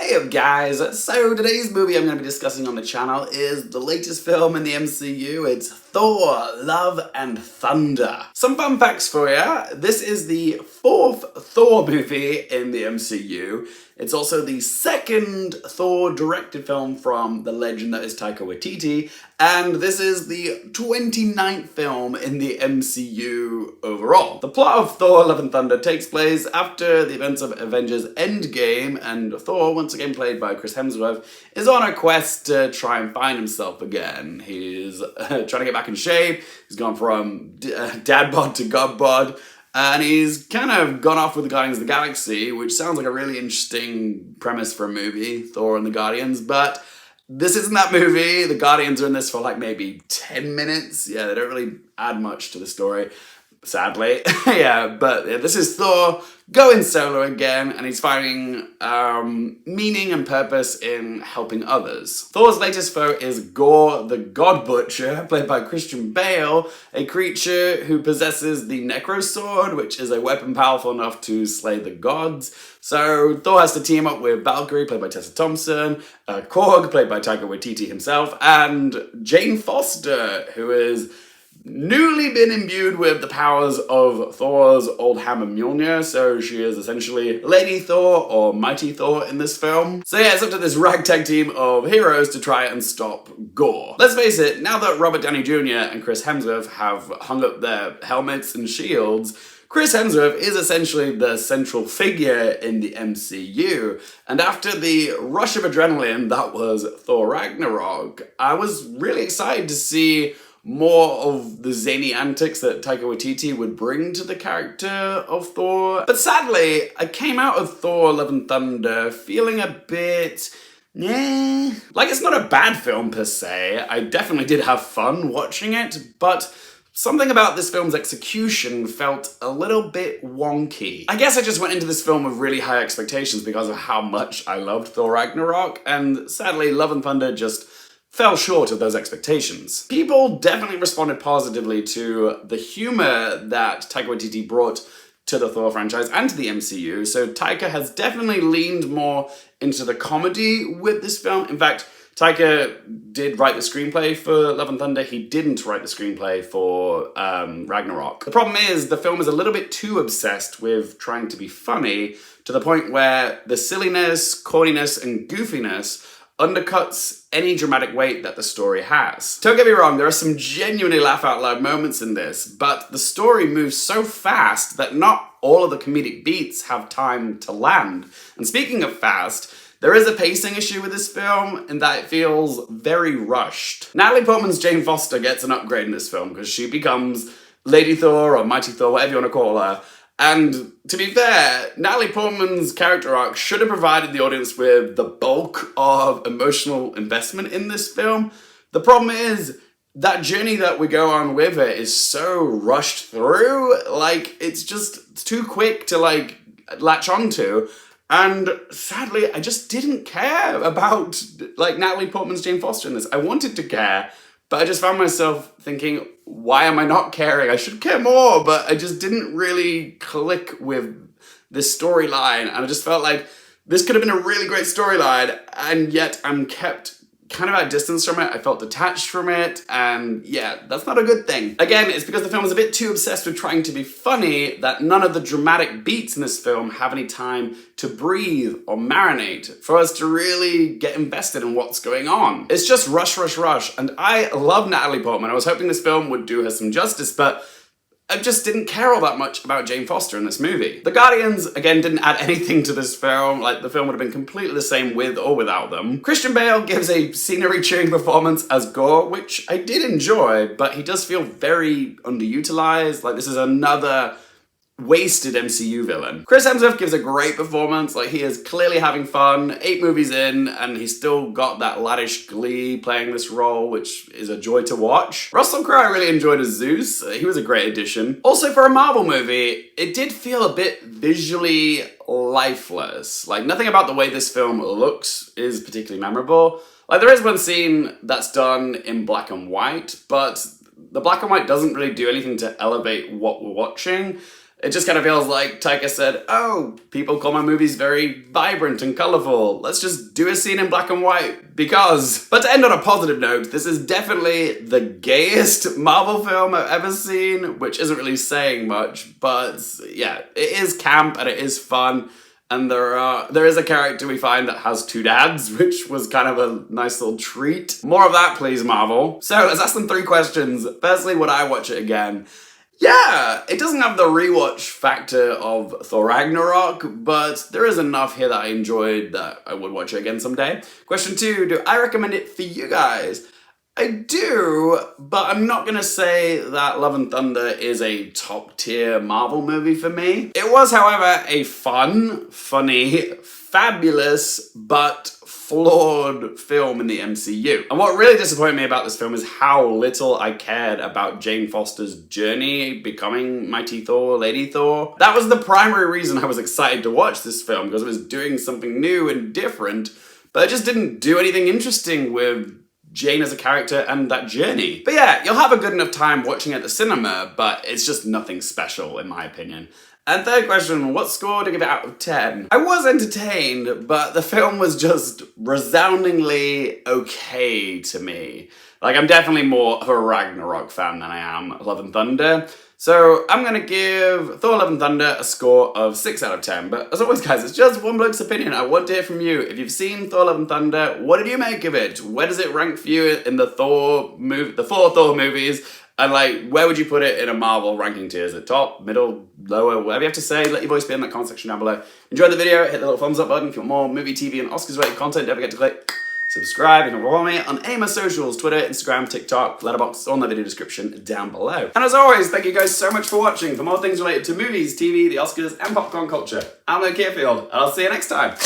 Hey up guys, so today's movie I'm going to be discussing on the channel is the latest film in the MCU. It's Thor, Love and Thunder. Some fun facts for you. This is the fourth Thor movie in the MCU. It's also the second Thor directed film from the legend that is Taika Waititi, and this is the 29th film in the MCU overall. The plot of Thor, Love and Thunder takes place after the events of Avengers Endgame, and Thor, once again played by Chris Hemsworth, is on a quest to try and find himself again. He's trying to get back in shape. He's gone from dad bod to god bod. And he's kind of gone off with the Guardians of the Galaxy, which sounds like a really interesting premise for a movie, Thor and the Guardians, but this isn't that movie. The Guardians are in this for like maybe 10 minutes. Yeah, they don't really add much to the story, sadly. But this is Thor going solo again, and he's finding meaning and purpose in helping others. Thor's latest foe is Gorr the God Butcher, played by Christian Bale, a creature who possesses the Necro Sword, which is a weapon powerful enough to slay the gods. So Thor has to team up with Valkyrie, played by Tessa Thomspon, Korg, played by Taika Waititi himself, and Jane Foster, who is newly been imbued with the powers of Thor's old hammer Mjolnir, so she is essentially Lady Thor or Mighty Thor in this film. So yeah, it's up to this ragtag team of heroes to try and stop Gorr. Let's face it, now that Robert Downey Jr. and Chris Hemsworth have hung up their helmets and shields, Chris Hemsworth is essentially the central figure in the MCU, and after the rush of adrenaline that was Thor Ragnarok, I was really excited to see more of the zany antics that Taika Waititi would bring to the character of Thor. But sadly, I came out of Thor Love and Thunder feeling a bit like it's not a bad film per se. I definitely did have fun watching it, but something about this film's execution felt a little bit wonky. I guess I just went into this film with really high expectations because of how much I loved Thor Ragnarok, and sadly Love and Thunder just fell short of those expectations. People definitely responded positively to the humor that Taika Waititi brought to the Thor franchise and to the MCU, so Taika has definitely leaned more into the comedy with this film. In fact, Taika did write the screenplay for Love and Thunder. He didn't write the screenplay for Ragnarok. The problem is the film is a little bit too obsessed with trying to be funny to the point where the silliness, corniness, and goofiness undercuts any dramatic weight that the story has. Don't get me wrong, there are some genuinely laugh-out-loud moments in this, but the story moves so fast that not all of the comedic beats have time to land. And speaking of fast, there is a pacing issue with this film in that it feels very rushed. Natalie Portman's Jane Foster gets an upgrade in this film because she becomes Lady Thor or Mighty Thor, whatever you want to call her. And to be fair, Natalie Portman's character arc should have provided the audience with the bulk of emotional investment in this film. The problem is, that journey that we go on with it is so rushed through, like, it's too quick to, like, latch onto. And sadly, I just didn't care about, like, Natalie Portman's Jane Foster in this. I wanted to care, but I just found myself thinking, why am I not caring? I should care more, but I just didn't really click with this storyline, and I just felt like this could have been a really great storyline, and yet I'm kept kind of at a distance from it. I felt detached from it, and yeah, that's not a good thing. Again, it's because the film is a bit too obsessed with trying to be funny that none of the dramatic beats in this film have any time to breathe or marinate for us to really get invested in what's going on. It's just rush, rush, rush, and I love Natalie Portman. I was hoping this film would do her some justice, but I just didn't care all that much about Jane Foster in this movie. The Guardians, again, didn't add anything to this film. Like, the film would have been completely the same with or without them. Christian Bale gives a scenery-chewing performance as Gorr, which I did enjoy, but he does feel very underutilized. Like, this is another wasted MCU villain. Chris Hemsworth gives a great performance. Like, he is clearly having fun, 8 movies in, and he's still got that laddish glee playing this role, which is a joy to watch. Russell Crowe I really enjoyed as Zeus. He was a great addition. Also, for a Marvel movie, it did feel a bit visually lifeless. Like, nothing about the way this film looks is particularly memorable. Like, there is one scene that's done in black and white, but the black and white doesn't really do anything to elevate what we're watching. It just kind of feels like Taika said, oh, people call my movies very vibrant and colourful. Let's just do a scene in black and white, because. But to end on a positive note, this is definitely the gayest Marvel film I've ever seen, which isn't really saying much, but yeah, it is camp and it is fun. And there is a character we find that has two dads, which was kind of a nice little treat. More of that, please, Marvel. So let's ask them 3 questions. Firstly, would I watch it again? Yeah, it doesn't have the rewatch factor of Thor Ragnarok, but there is enough here that I enjoyed that I would watch it again someday. Question 2, do I recommend it for you guys? I do, but I'm not gonna say that Love and Thunder is a top tier Marvel movie for me. It was, however, a fun, funny, fabulous, but flawed film in the MCU. And what really disappointed me about this film is how little I cared about Jane Foster's journey becoming Mighty Thor, Lady Thor. That was the primary reason I was excited to watch this film, because it was doing something new and different, but it just didn't do anything interesting with Jane as a character and that journey. But yeah, you'll have a good enough time watching at the cinema, but it's just nothing special in my opinion. And third question, what score to give it out of 10? I was entertained, but the film was just resoundingly okay to me. Like, I'm definitely more of a Ragnarok fan than I am Love and Thunder. So I'm gonna give Thor Love and Thunder a score of 6 out of 10. But as always, guys, it's just one bloke's opinion. I want to hear from you. If you've seen Thor Love and Thunder, what did you make of it? Where does it rank for you in the 4 Thor movies? And like, where would you put it in a Marvel ranking tier? Is it top, middle, lower, whatever you have to say? Let your voice be in that comment section down below. Enjoy the video, hit the little thumbs up button if you want more movie, TV, and Oscars related content. Don't forget to click subscribe. You can follow me on any of my socials, Twitter, Instagram, TikTok, Letterboxd, on the video description down below. And as always, thank you guys so much for watching. For more things related to movies, TV, the Oscars, and popcorn culture, I'm Luke Kearfield, and I'll see you next time.